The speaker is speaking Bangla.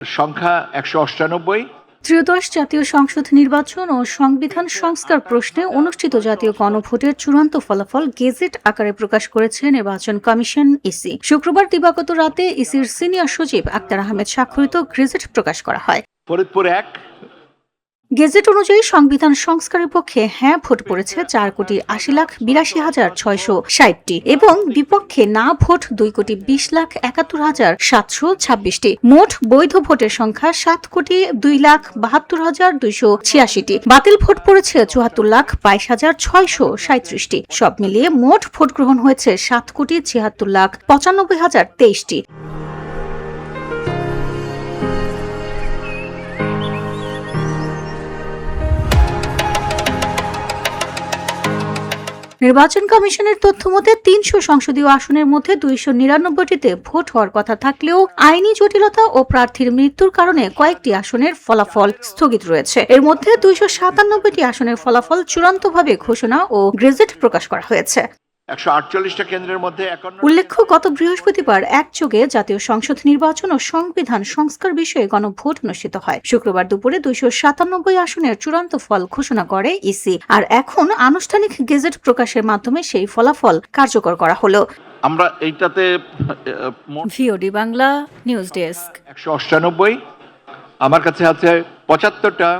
সংখ্যা ১৯৮। ত্রয়োদশ জাতীয় সংসদ নির্বাচন ও সংবিধান সংস্কার প্রশ্নে অনুষ্ঠিত জাতীয় গণভোটের চূড়ান্ত ফলাফল গেজেট আকারে প্রকাশ করেছে নির্বাচন কমিশন ইসি। শুক্রবার দিবাগত রাতে ইসির সিনিয়র সচিব আক্তার আহমেদ স্বাক্ষরিত গেজেট প্রকাশ করা হয়। ফরিদপুর ১। গেজেট অনুযায়ী সংবিধান সংস্কারের পক্ষে হ্যাঁ ভোট পড়েছে 4,82,660টি এবং বিপক্ষে না ভোট 2,20,71,726টি। মোট বৈধ ভোটের সংখ্যা 7,02,72,286টি। বাতিল ভোট পড়েছে 74,22,637টি। সব মিলিয়ে মোট ভোট গ্রহণ হয়েছে 7,76,95,023টি। নির্বাচন কমিশনের তথ্য মতে ৩০০ সংসদীয় আসনের মধ্যে 299টিতে ভোট হওয়ার কথা থাকলেও আইনি জটিলতা ও প্রার্থীর মৃত্যুর কারণে কয়েকটি আসনের ফলাফল স্থগিত রয়েছে। এর মধ্যে 297টি আসনের ফলাফল চূড়ান্তভাবে ঘোষণা ও গেজেট প্রকাশ করা হয়েছে। ১৪৮টা কেন্দ্রের মধ্যে ৫১। উল্লেখ্য, গত বৃহস্পতিবার একযোগে জাতীয় সংসদ নির্বাচন ও সংবিধান সংস্কার বিষয়ে গণভোট অনুষ্ঠিত হয়। শুক্রবার দুপুরে ২৯৭ আসনের চূড়ান্ত ফল ঘোষণা করে ইসি। আর এখন আনুষ্ঠানিক গেজেট প্রকাশের মাধ্যমে সেই ফলাফল কার্যকর করা হলো। আমরা এইটাতে ভিওডি বাংলা নিউজ ডেস্ক। ১৯৮। আমার কাছে আছে ৭৫টা।